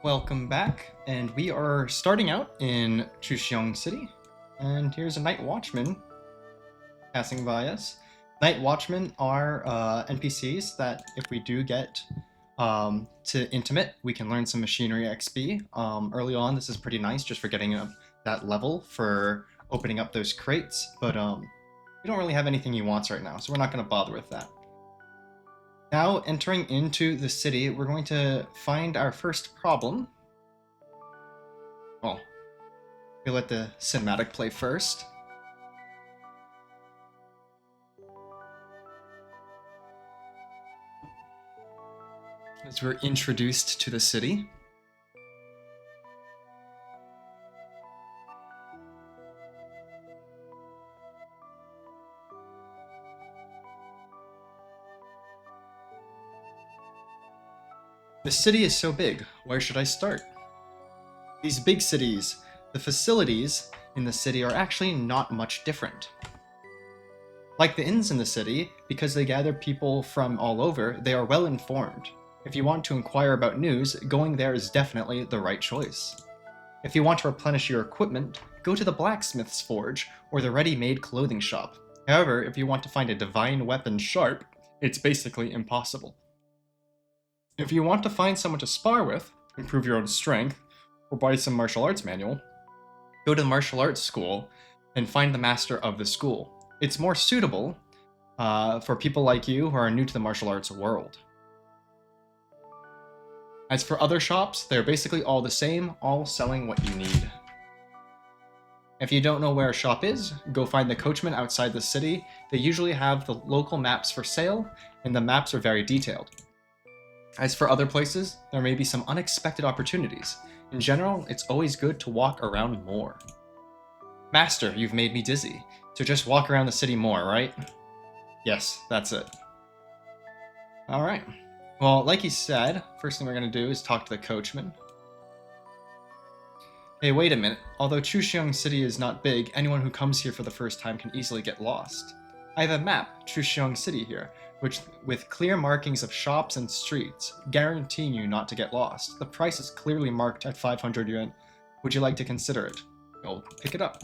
Welcome back, and we are starting out in Chuxiang City, and here's a night watchman passing by us. Night watchmen are NPCs that if we do get to intimate, we can learn some machinery XP. Early on, this is pretty nice just for getting that level for opening up those crates, but we don't really have anything he wants right now, so we're not going to bother with that. Now, entering into the city, we're going to find our first problem. Well, we'll let the cinematic play first. As we're introduced to the city. The city is so big, where should I start? These big cities, the facilities in the city are actually not much different. Like the inns in the city, because they gather people from all over, they are well informed. If you want to inquire about news, going there is definitely the right choice. If you want to replenish your equipment, go to the blacksmith's forge or the ready-made clothing shop. However, if you want to find a divine weapon sharp, it's basically impossible. If you want to find someone to spar with, improve your own strength, or buy some martial arts manual, go to the martial arts school and find the master of the school. It's more suitable for people like you who are new to the martial arts world. As for other shops, they're basically all the same, all selling what you need. If you don't know where a shop is, go find the coachman outside the city. They usually have the local maps for sale, and the maps are very detailed. As for other places, there may be some unexpected opportunities. In general, it's always good to walk around more. Master, you've made me dizzy, so just walk around the city more, right? Yes, that's it. Alright. Well, like he said, first thing we're going to do is talk to the coachman. Hey, wait a minute. Although Chuxiang City is not big, anyone who comes here for the first time can easily get lost. I have a map, Chuxiang City here, which with clear markings of shops and streets, guaranteeing you not to get lost. The price is clearly marked at 500 yuan. Would you like to consider it? You'll pick it up.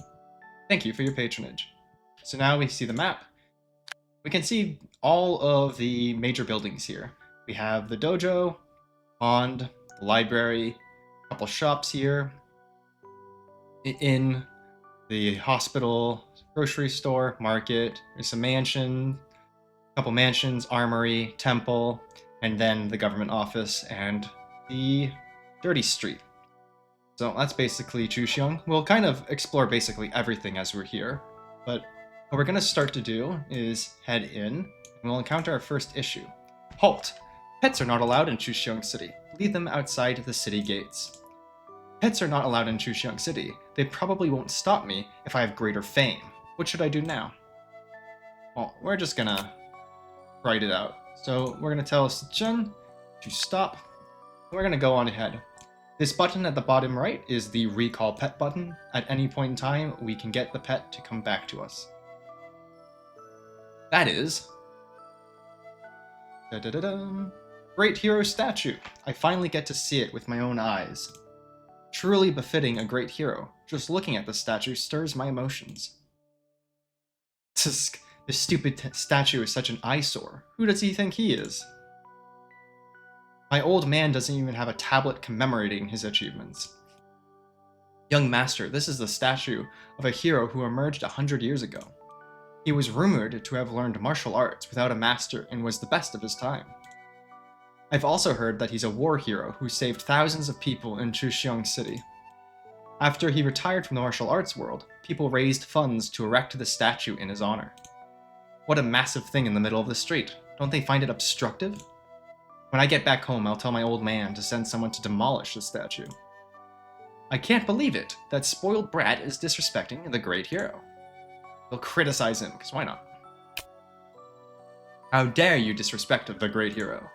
Thank you for your patronage. So now we see the map. We can see all of the major buildings here. We have the dojo, pond, the library, a couple shops here, inn, the hospital, grocery store, market, there's a mansion, couple mansions, armory, temple, and then the government office and the dirty street. So that's basically Chuxiang. We'll kind of explore basically everything as we're here, but what we're going to start to do is head in, and we'll encounter our first issue. Halt! Pets are not allowed in Chuxiang City. Leave them outside the city gates. Pets are not allowed in Chuxiang City. They probably won't stop me if I have greater fame. What should I do now? Well, we're just gonna write it out. So we're going to tell Chen to stop. We're going to go on ahead. This button at the bottom right is the recall pet button. At any point in time, we can get the pet to come back to us. That is... Da-da-da-dum. Great hero statue. I finally get to see it with my own eyes. Truly befitting a great hero. Just looking at the statue stirs my emotions. This stupid statue is such an eyesore. Who does he think he is? My old man doesn't even have a tablet commemorating his achievements. Young master, this is the statue of a hero who emerged 100 years ago. He was rumored to have learned martial arts without a master and was the best of his time. I've also heard that he's a war hero who saved thousands of people in Chuxiang City. After he retired from the martial arts world, people raised funds to erect the statue in his honor. What a massive thing in the middle of the street. Don't they find it obstructive? When I get back home, I'll tell my old man to send someone to demolish the statue. I can't believe it. That spoiled brat is disrespecting the great hero. They'll criticize him, because why not? How dare you disrespect the great hero?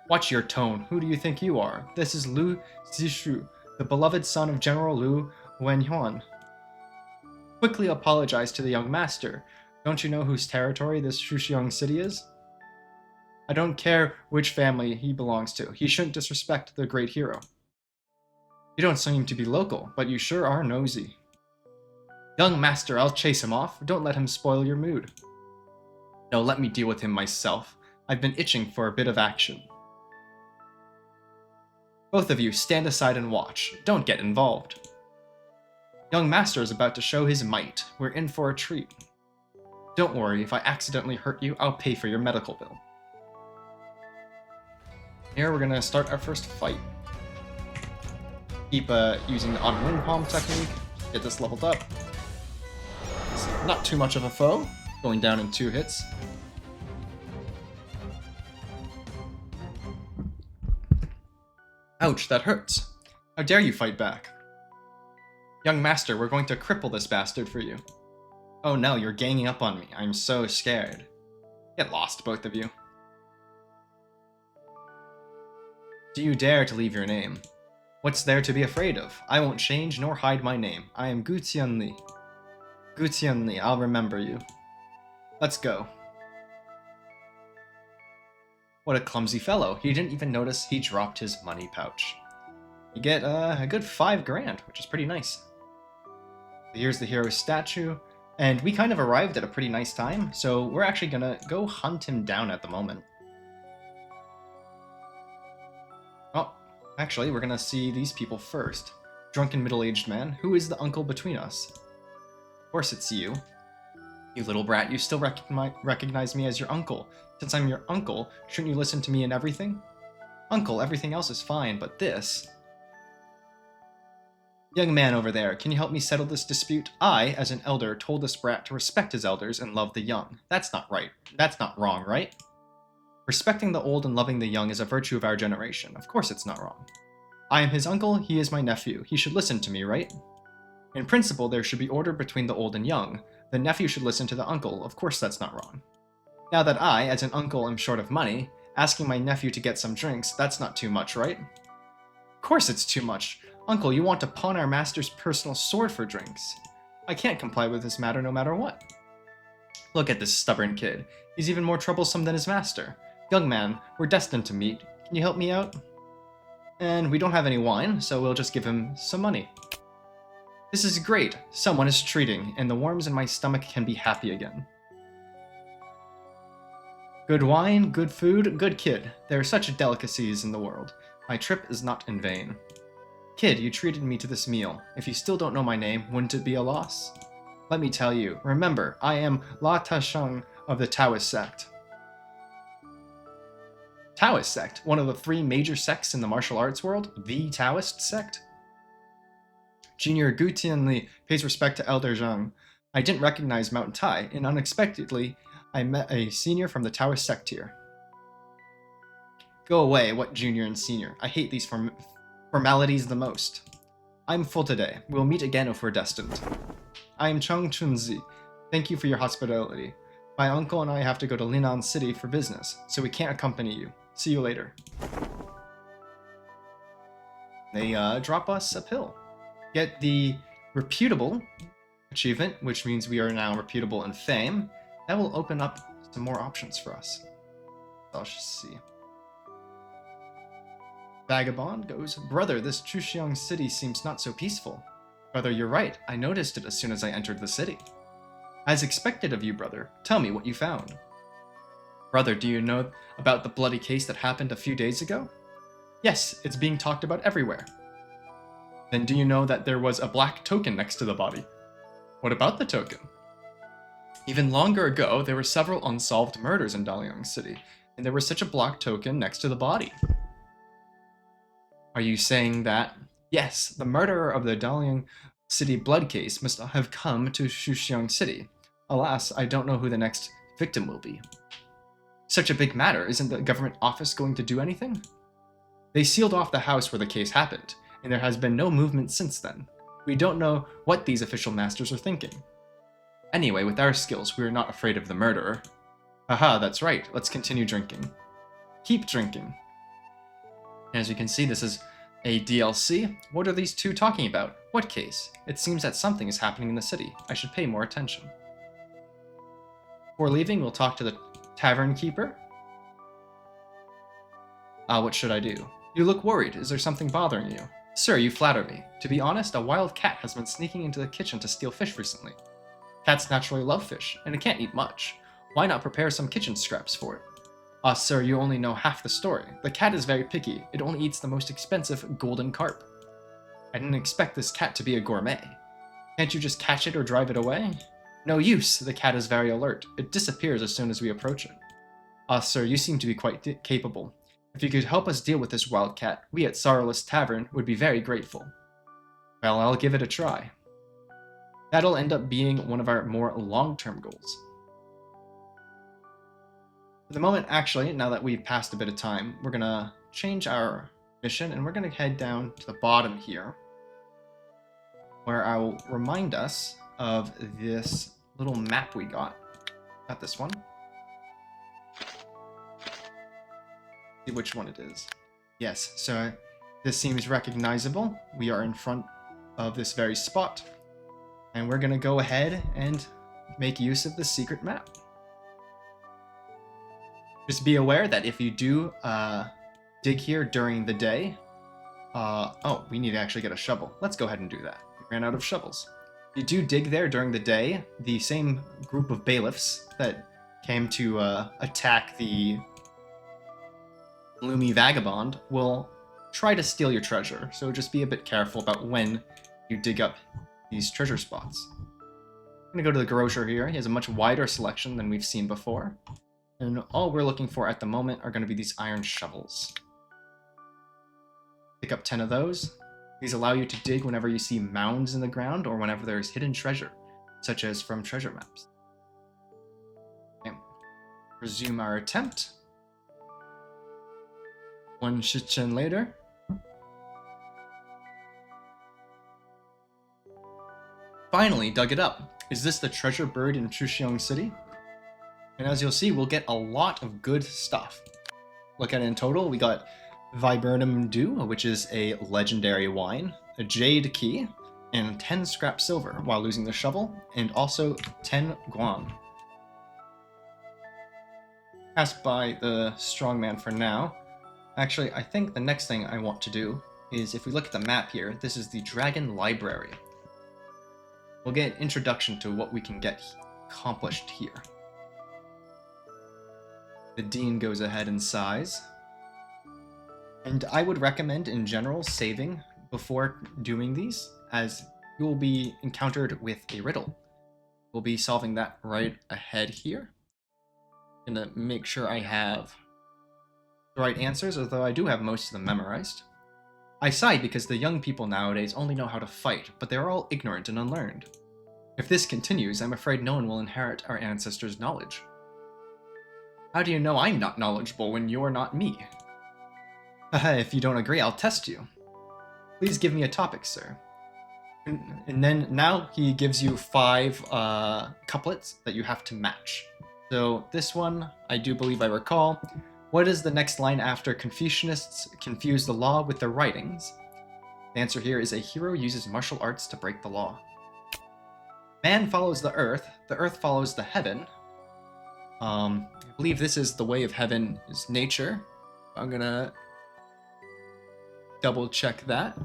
Watch your tone. Who do you think you are? This is Lu Zishu, the beloved son of General Lu Wenhuan. Quickly apologize to the young master. Don't you know whose territory this Chuxiang city is? I don't care which family he belongs to. He shouldn't disrespect the great hero. You don't seem to be local, but you sure are nosy. Young master, I'll chase him off. Don't let him spoil your mood. No, let me deal with him myself. I've been itching for a bit of action. Both of you, stand aside and watch. Don't get involved. Young master is about to show his might. We're in for a treat. Don't worry, if I accidentally hurt you, I'll pay for your medical bill. Here we're gonna start our first fight. Keep using the auto wind palm technique. Get this leveled up. It's not too much of a foe. Going down in 2 hits. Ouch, that hurts. How dare you fight back? Young master, we're going to cripple this bastard for you. Oh no, you're ganging up on me. I'm so scared. Get lost, both of you. Do you dare to leave your name? What's there to be afraid of? I won't change nor hide my name. I am Gutian Li. Gutian Li, I'll remember you. Let's go. What a clumsy fellow. He didn't even notice he dropped his money pouch. You get a good 5 grand, which is pretty nice. Here's the hero's statue, and we kind of arrived at a pretty nice time, so we're actually gonna go hunt him down at the moment. Oh, actually, we're gonna see these people first. Drunken middle-aged man, who is the uncle between us? Of course it's you. You little brat, you still recognize me as your uncle. Since I'm your uncle, shouldn't you listen to me in everything? Uncle, everything else is fine, but this... Young man over there, can you help me settle this dispute? I, as an elder, told this brat to respect his elders and love the young. That's not right. That's not wrong, right? Respecting the old and loving the young is a virtue of our generation. Of course it's not wrong. I am his uncle, he is my nephew. He should listen to me, right? In principle, there should be order between the old and young. The nephew should listen to the uncle. Of course that's not wrong. Now that I, as an uncle, am short of money, asking my nephew to get some drinks, that's not too much, right? Of course it's too much. Uncle, you want to pawn our master's personal sword for drinks. I can't comply with this matter no matter what. Look at this stubborn kid. He's even more troublesome than his master. Young man, we're destined to meet. Can you help me out? And we don't have any wine, so we'll just give him some money. This is great. Someone is treating, and the worms in my stomach can be happy again. Good wine, good food, good kid. There are such delicacies in the world. My trip is not in vain. Kid, you treated me to this meal. If you still don't know my name, wouldn't it be a loss? Let me tell you. Remember, I am La Tasheng of the Taoist sect. Taoist sect? One of the 3 major sects in the martial arts world? The Taoist sect? Junior Gutian Li pays respect to Elder Zhang. I didn't recognize Mountain Tai, and unexpectedly, I met a senior from the Taoist sect here. Go away, what junior and senior? I hate these formalities the most. I'm full today. We'll meet again if we're destined. I am Cheng Chunzi. Thank you for your hospitality. My uncle and I have to go to Linan City for business, so we can't accompany you. See you later. They drop us a pill. Get the reputable achievement, which means we are now reputable in fame. That will open up some more options for us. I'll just see. Vagabond goes, Brother, this Chuxiang city seems not so peaceful. Brother, you're right. I noticed it as soon as I entered the city. As expected of you, brother. Tell me what you found. Brother, do you know about the bloody case that happened a few days ago? Yes, it's being talked about everywhere. Then do you know that there was a black token next to the body? What about the token? Even longer ago, there were several unsolved murders in Dalian City, and there was such a black token next to the body. Are you saying that? Yes, the murderer of the Dalian City blood case must have come to Chuxiang City. Alas, I don't know who the next victim will be. Such a big matter, isn't the government office going to do anything? They sealed off the house where the case happened, and there has been no movement since then. We don't know what these official masters are thinking. Anyway, with our skills, we are not afraid of the murderer. Haha, that's right. Let's continue drinking. Keep drinking. As you can see, this is a DLC. What are these two talking about? What case? It seems that something is happening in the city. I should pay more attention. Before leaving, we'll talk to the tavern keeper. What should I do? You look worried. Is there something bothering you? Sir, you flatter me. To be honest, a wild cat has been sneaking into the kitchen to steal fish recently. Cats naturally love fish, and it can't eat much. Why not prepare some kitchen scraps for it? Ah, sir, you only know half the story. The cat is very picky. It only eats the most expensive golden carp. I didn't expect this cat to be a gourmet. Can't you just catch it or drive it away? No use. The cat is very alert. It disappears as soon as we approach it. Ah, sir, you seem to be quite capable. If you could help us deal with this wild cat, we at Sorrowless Tavern would be very grateful. Well, I'll give it a try. That'll end up being one of our more long-term goals. For the moment, actually, now that we've passed a bit of time, we're going to change our mission, and we're going to head down to the bottom here, where I'll remind us of this little map we got. Got this one. See which one it is. Yes, so this seems recognizable. We are in front of this very spot, and we're going to go ahead and make use of the secret map. Just be aware that if you do dig here during the day, oh, we need to actually get a shovel. Let's go ahead and do that. We ran out of shovels. If you do dig there during the day, the same group of bailiffs that came to attack the gloomy vagabond will try to steal your treasure, so just be a bit careful about when you dig up these treasure spots. I'm going to go to the grocer here. He has a much wider selection than we've seen before. And all we're looking for at the moment are going to be these iron shovels. Pick up 10 of those. These allow you to dig whenever you see mounds in the ground or whenever there is hidden treasure, such as from treasure maps. Okay. Resume our attempt. One Chuxiang later. Finally, dug it up. Is this the treasure bird in Chuxiang City? And as you'll see, we'll get a lot of good stuff. Look at it in total, we got Viburnum Dew, which is a legendary wine, a jade key, and 10 scrap silver while losing the shovel, and also 10 guan. Pass by the strongman for now. Actually, I think the next thing I want to do is, if we look at the map here, this is the Dragon Library. We'll get an introduction to what we can get accomplished here. The Dean goes ahead and sighs. And I would recommend, in general, saving before doing these, as you will be encountered with a riddle. We'll be solving that right ahead here. I'm gonna make sure I have the right answers, although I do have most of them memorized. I sighed because the young people nowadays only know how to fight, but they're all ignorant and unlearned. If this continues, I'm afraid no one will inherit our ancestors' knowledge. How do you know I'm not knowledgeable when you're not me? Haha, if you don't agree, I'll test you. Please give me a topic, sir. And then now he gives you 5 couplets that you have to match. So this one, I do believe I recall. What is the next line after Confucianists confuse the law with their writings? The answer here is a hero uses martial arts to break the law. Man follows the earth follows the heaven. I believe this is the way of heaven is nature. I'm gonna double check that.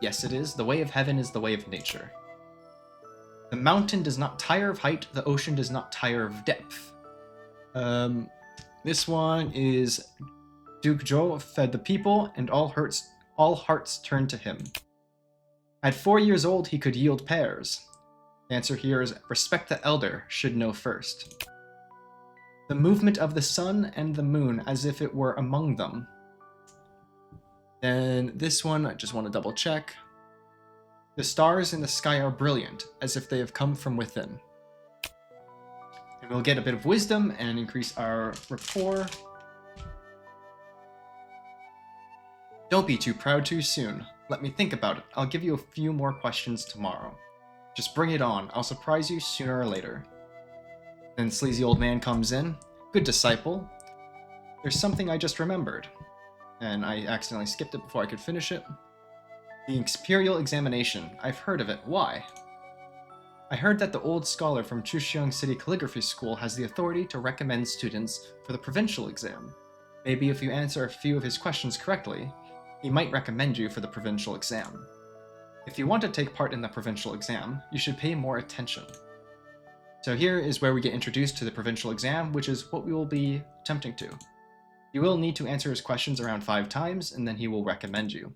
Yes, it is. The way of heaven is the way of nature. The mountain does not tire of height, the ocean does not tire of depth. This one is Duke Zhou fed the people, and all hearts turned to him. At 4 years old, he could yield pears. The answer here is respect the elder, should know first. The movement of the sun and the moon as if it were among them. Then this one, I just want to double check. The stars in the sky are brilliant, as if they have come from within. And we'll get a bit of wisdom and increase our rapport. Don't be too proud too soon. Let me think about it. I'll give you a few more questions tomorrow. Just bring it on. I'll surprise you sooner or later. Then sleazy old man comes in. Good disciple. There's something I just remembered. And I accidentally skipped it before I could finish it. The Imperial Examination. I've heard of it. Why? I heard that the old scholar from Chuxiang City Calligraphy School has the authority to recommend students for the provincial exam. Maybe if you answer a few of his questions correctly, he might recommend you for the provincial exam. If you want to take part in the provincial exam, you should pay more attention. So here is where we get introduced to the provincial exam, which is what we will be attempting to. You will need to answer his questions around 5 times, and then he will recommend you.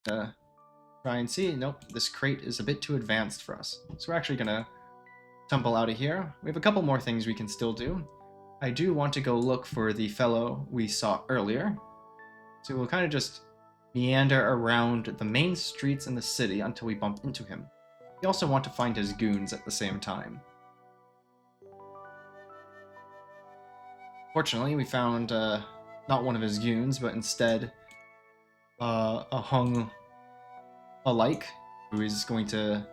Try and see. Nope, this crate is a bit too advanced for us. So we're actually gonna tumble out of here. We have a couple more things we can still do. I do want to go look for the fellow we saw earlier. So we'll kind of just meander around the main streets in the city until we bump into him. We also want to find his goons at the same time. Fortunately, we found not one of his goons, but instead a hung alike who is going to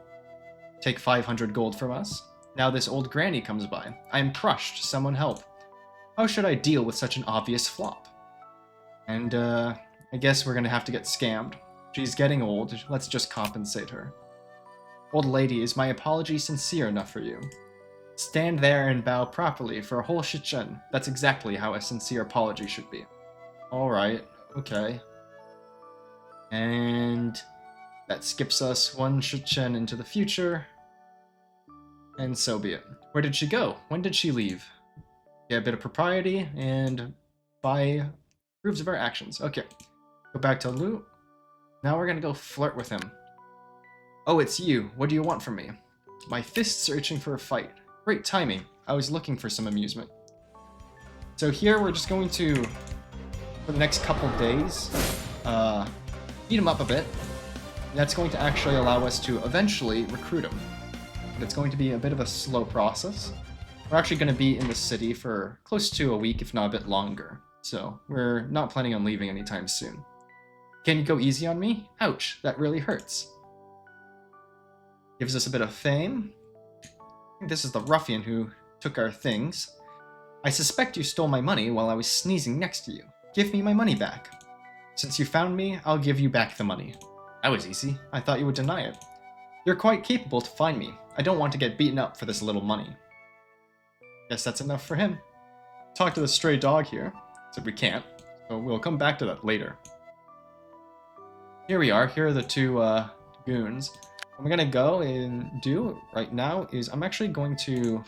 take 500 gold from us. Now this old granny comes by. I am crushed. Someone help. How should I deal with such an obvious flop? And I guess we're gonna have to get scammed. She's getting old. Let's just compensate her. Old lady, is my apology sincere enough for you? Stand there and bow properly for a whole shichen. That's exactly how a sincere apology should be. Alright, okay. And that skips us 1 shichen into the future. And so be it. Where did she go? When did she leave? Yeah, a bit of propriety, and buy proofs of our actions. Okay. Go back to Lu. Now we're gonna go flirt with him. Oh, it's you. What do you want from me? My fists are itching for a fight. Great timing. I was looking for some amusement. So here we're just going to, for the next couple days, beat him up a bit. That's going to actually allow us to eventually recruit him. But it's going to be a bit of a slow process. We're actually going to be in the city for close to a week, if not a bit longer. So we're not planning on leaving anytime soon. Can you go easy on me? Ouch, that really hurts. Gives us a bit of fame. I think this is the ruffian who took our things. I suspect you stole my money while I was sneezing next to you. Give me my money back. Since you found me, I'll give you back the money. That was easy. I thought you would deny it. You're quite capable to find me. I don't want to get beaten up for this little money. Guess that's enough for him. Talk to the stray dog here. Except we can't. So we'll come back to that later. Here we are. Here are the 2 goons. What I'm gonna go and do right now is I'm actually going to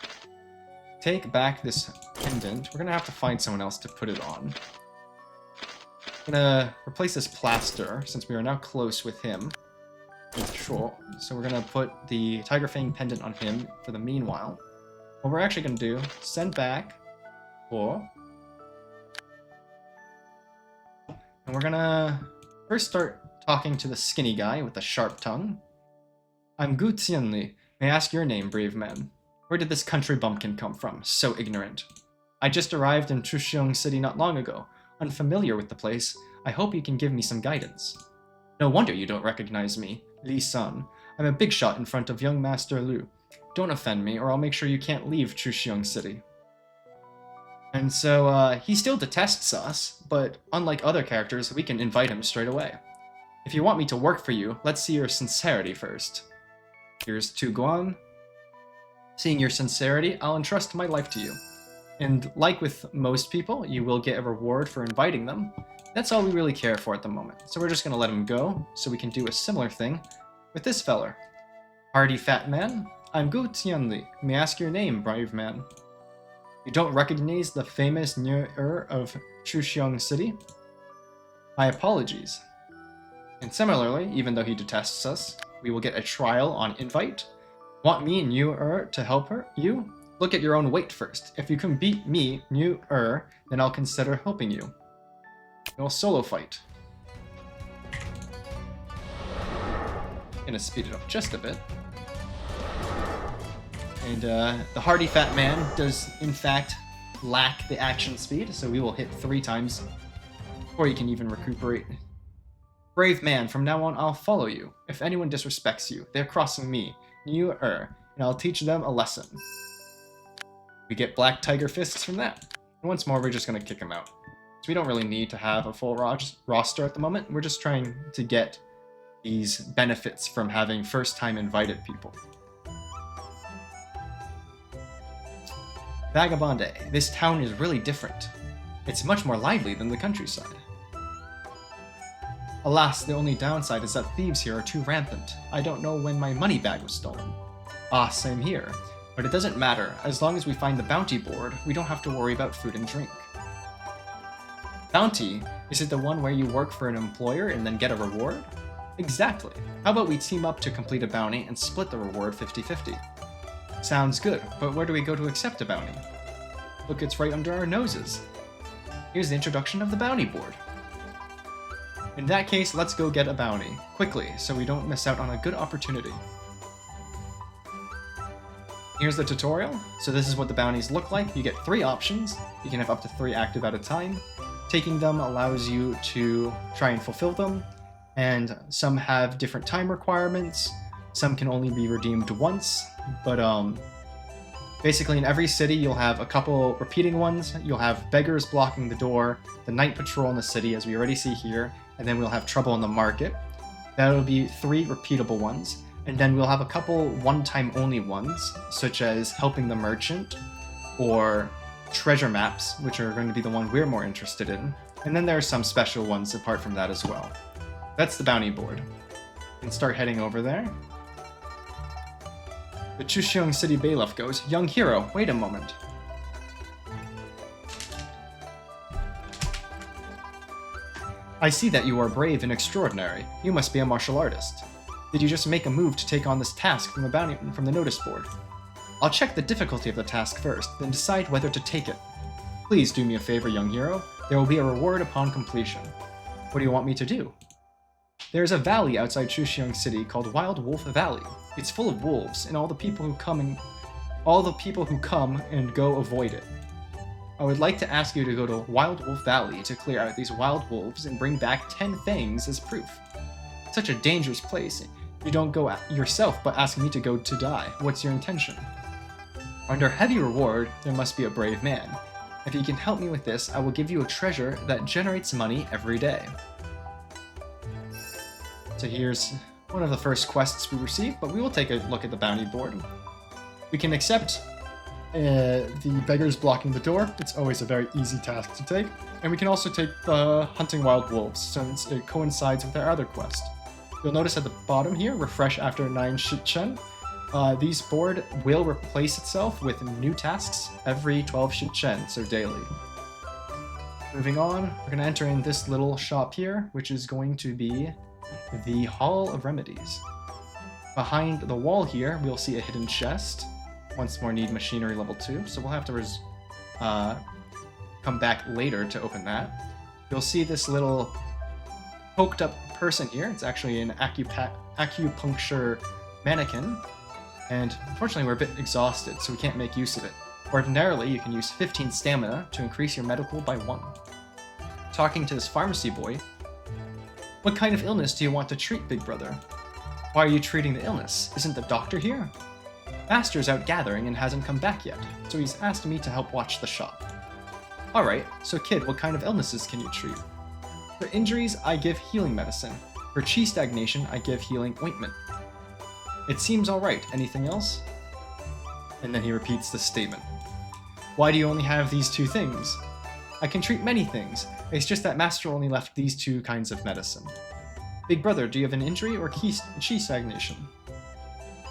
take back this pendant. We're gonna have to find someone else to put it on. I'm gonna replace this plaster since we are now close with him. Sure. So we're gonna put the Tiger Fang pendant on him for the meanwhile. What we're actually gonna do, send back 4. And we're gonna first start talking to the skinny guy with the sharp tongue. I'm Gu Tianli. May I ask your name, brave man? Where did this country bumpkin come from? So ignorant. I just arrived in Chuxiang City not long ago. Unfamiliar with the place. I hope you can give me some guidance. No wonder you don't recognize me, Li-san. I'm a big shot in front of young Master Lu. Don't offend me, or I'll make sure you can't leave Chuxiang City. And so, he still detests us, but unlike other characters, we can invite him straight away. If you want me to work for you, let's see your sincerity first. Here's Tu Guan. Seeing your sincerity, I'll entrust my life to you. And like with most people, you will get a reward for inviting them. That's all we really care for at the moment. So we're just going to let him go, so we can do a similar thing with this feller. Hardy fat man, I'm Gu Tianli. May I ask your name, brave man? You don't recognize the famous Niu-er of Chuxiang City? My apologies. And similarly, even though he detests us, we will get a trial on invite. Want me, Niu-er, to help you? Look at your own weight first. If you can beat me, Niu-er, then I'll consider helping you. We'll solo fight. Gonna speed it up just a bit. And the hardy fat man does, in fact, lack the action speed, so we will hit 3 times before you can even recuperate. Brave man, from now on I'll follow you. If anyone disrespects you, they're crossing me, Niu-er, and I'll teach them a lesson. We get black tiger fists from that. And once more, we're just going to kick him out. So we don't really need to have a full roster at the moment. We're just trying to get these benefits from having first-time invited people. Vagabonde, this town is really different. It's much more lively than the countryside. Alas, the only downside is that thieves here are too rampant. I don't know when my money bag was stolen. Ah, same here. But it doesn't matter. As long as we find the bounty board, we don't have to worry about food and drink. Bounty? Is it the one where you work for an employer and then get a reward? Exactly. How about we team up to complete a bounty and split the reward 50-50? Sounds good, but where do we go to accept a bounty? Look, it's right under our noses. Here's the introduction of the bounty board. In that case, let's go get a bounty, quickly, so we don't miss out on a good opportunity. Here's the tutorial. So this is what the bounties look like. You get 3 options. You can have up to 3 active at a time. Taking them allows you to try and fulfill them, and some have different time requirements. Some can only be redeemed once, but basically in every city you'll have a couple repeating ones. You'll have beggars blocking the door, the night patrol in the city, as we already see here, and then we'll have trouble in the market. That'll be 3 repeatable ones. And then we'll have a couple one-time only ones, such as helping the merchant, or treasure maps, which are going to be the one we're more interested in. And then there are some special ones apart from that as well. That's the bounty board. You can start heading over there. The Chuxiang City Bailiff goes, "Young hero, wait a moment." I see that you are brave and extraordinary. You must be a martial artist. Did you just make a move to take on this task from the notice board? I'll check the difficulty of the task first, then decide whether to take it. Please do me a favor, young hero. There will be a reward upon completion. What do you want me to do? There is a valley outside Chuxiang City called Wild Wolf Valley. It's full of wolves, and all the people who come and go avoid it. I would like to ask you to go to Wild Wolf Valley to clear out these wild wolves and bring back 10 things as proof. It's such a dangerous place. You don't go yourself, but ask me to go to die. What's your intention? Under heavy reward, there must be a brave man. If you can help me with this, I will give you a treasure that generates money every day. So here's one of the first quests we receive, but we will take a look at the bounty board. We can accept the beggars blocking the door. It's always a very easy task to take. And we can also take the hunting wild wolves, since it coincides with our other quest. You'll notice at the bottom here, refresh after 9 Shichen. These board will replace itself with new tasks every 12 Shichen, so daily. Moving on, we're going to enter in this little shop here, which is going to be the Hall of Remedies. Behind the wall here, we'll see a hidden chest. Once more need machinery level 2, so we'll have to come back later to open that. You'll see this little poked up person here. It's actually an acupuncture mannequin, and unfortunately we're a bit exhausted, so we can't make use of it. Ordinarily, you can use 15 stamina to increase your medical by 1. Talking to this pharmacy boy, what kind of illness do you want to treat, big brother? Why are you treating the illness? Isn't the doctor here? Master's out gathering and hasn't come back yet, so he's asked me to help watch the shop. Alright, so kid, what kind of illnesses can you treat? For injuries, I give healing medicine. For chi stagnation, I give healing ointment. It seems alright. Anything else? And then he repeats the statement. Why do you only have these 2 things? I can treat many things. It's just that Master only left these 2 kinds of medicine. Big brother, do you have an injury or chi stagnation?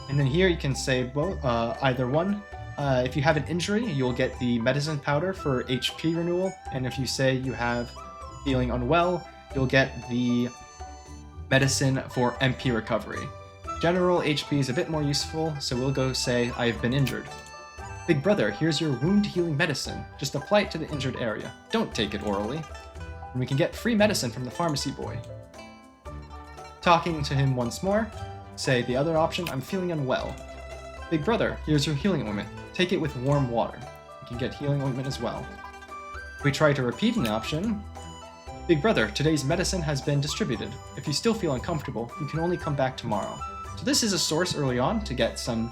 And then here you can say both, either one. If you have an injury, you'll get the medicine powder for HP renewal, and if you say you have feeling unwell, you'll get the medicine for MP recovery. General HP is a bit more useful, so we'll go say, I've been injured. Big brother, here's your wound healing medicine. Just apply it to the injured area. Don't take it orally. And we can get free medicine from the pharmacy boy. Talking to him once more, say the other option, I'm feeling unwell. Big brother, here's your healing ointment. Take it with warm water. You can get healing ointment as well. If we try to repeat an option, Big brother, today's medicine has been distributed. If you still feel uncomfortable, you can only come back tomorrow. So this is a source early on to get some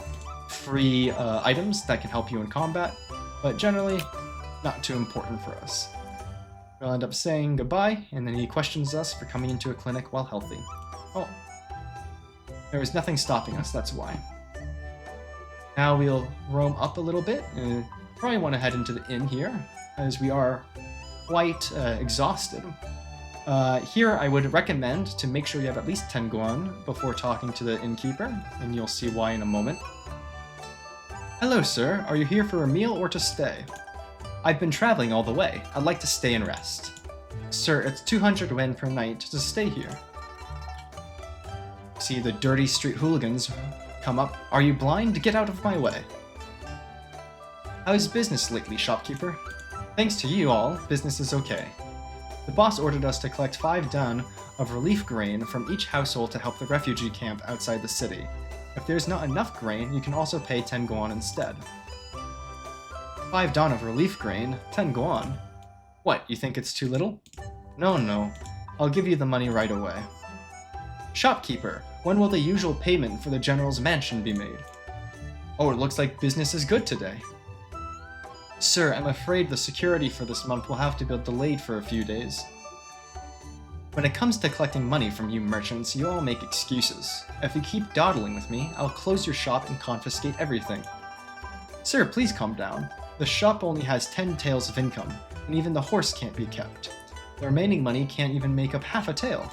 free items that can help you in combat, but generally not too important for us. We'll end up saying goodbye, and then he questions us for coming into a clinic while healthy. Oh, there is nothing stopping us, that's why. Now we'll roam up a little bit, and probably want to head into the inn here, as we are quite exhausted. Here I would recommend to make sure you have at least 10 guan before talking to the innkeeper, and you'll see why in a moment. Hello, sir. Are you here for a meal or to stay? I've been traveling all the way. I'd like to stay and rest. Sir, it's 200 yen per night to stay here. See the dirty street hooligans come up. Are you blind? Get out of my way. How's business lately, shopkeeper? Thanks to you all, business is okay. The boss ordered us to collect 5 dan of relief grain from each household to help the refugee camp outside the city. If there's not enough grain, you can also pay 10 guan instead. 5 dan of relief grain? 10 guan? What, you think it's too little? No. I'll give you the money right away. Shopkeeper, when will the usual payment for the general's mansion be made? Oh, it looks like business is good today. Sir, I'm afraid the security for this month will have to be delayed for a few days. When it comes to collecting money from you merchants, you all make excuses. If you keep dawdling with me, I'll close your shop and confiscate everything. Sir, please calm down. The shop only has 10 taels of income, and even the horse can't be kept. The remaining money can't even make up half a tael.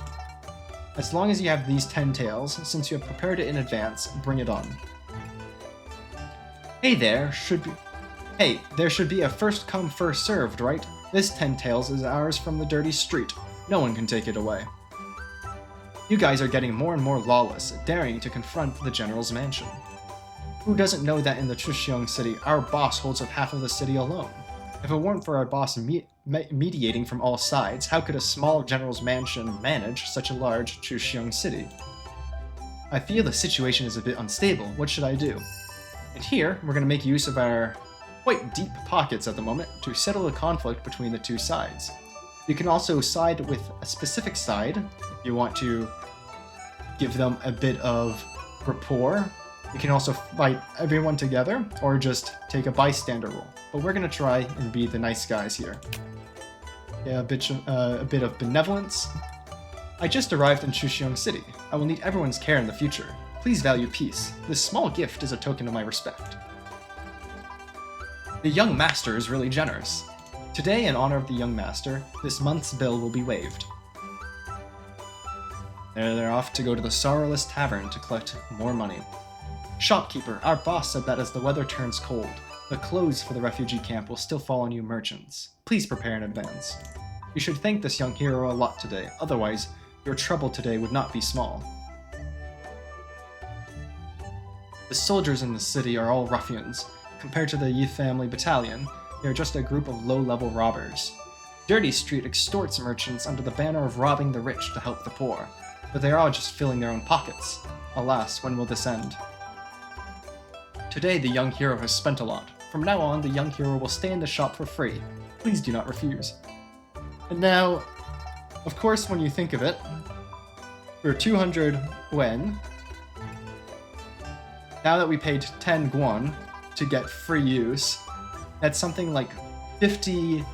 As long as you have these 10 taels, since you have prepared it in advance, bring it on. There should be a first come first served, right? This 10 taels is ours from the dirty street. No one can take it away. You guys are getting more and more lawless, daring to confront the general's mansion. Who doesn't know that in the Chuxiang city, our boss holds up half of the city alone? If it weren't for our boss mediating from all sides, how could a small general's mansion manage such a large Chuxiang city? I feel the situation is a bit unstable. What should I do? And here, we're going to make use of our quite deep pockets at the moment to settle the conflict between the two sides. You can also side with a specific side if you want to give them a bit of rapport. You can also fight everyone together or just take a bystander role. But we're going to try and be the nice guys here. Yeah, a bit of benevolence. I just arrived in Chuxiang City. I will need everyone's care in the future. Please value peace. This small gift is a token of my respect. The young master is really generous. Today, in honor of the young master, this month's bill will be waived. They're off to go to the Sorrowless Tavern to collect more money. Shopkeeper, our boss said that as the weather turns cold, the clothes for the refugee camp will still fall on you merchants. Please prepare in advance. You should thank this young hero a lot today, otherwise your trouble today would not be small. The soldiers in the city are all ruffians. Compared to the Yi family battalion, they are just a group of low-level robbers. Dirty Street extorts merchants under the banner of robbing the rich to help the poor, but they are all just filling their own pockets. Alas, when will this end? Today the young hero has spent a lot. From now on, the young hero will stay in the shop for free. Please do not refuse. And now, of course, when you think of it, for 200 yen, now that we paid 10 guan to get free use, that's something like 50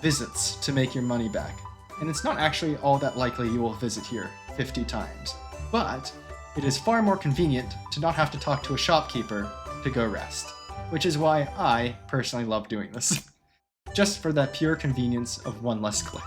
visits to make your money back. And it's not actually all that likely you will visit here 50 times. But it is far more convenient to not have to talk to a shopkeeper to go rest. Which is why I personally love doing this. Just for that pure convenience of one less click.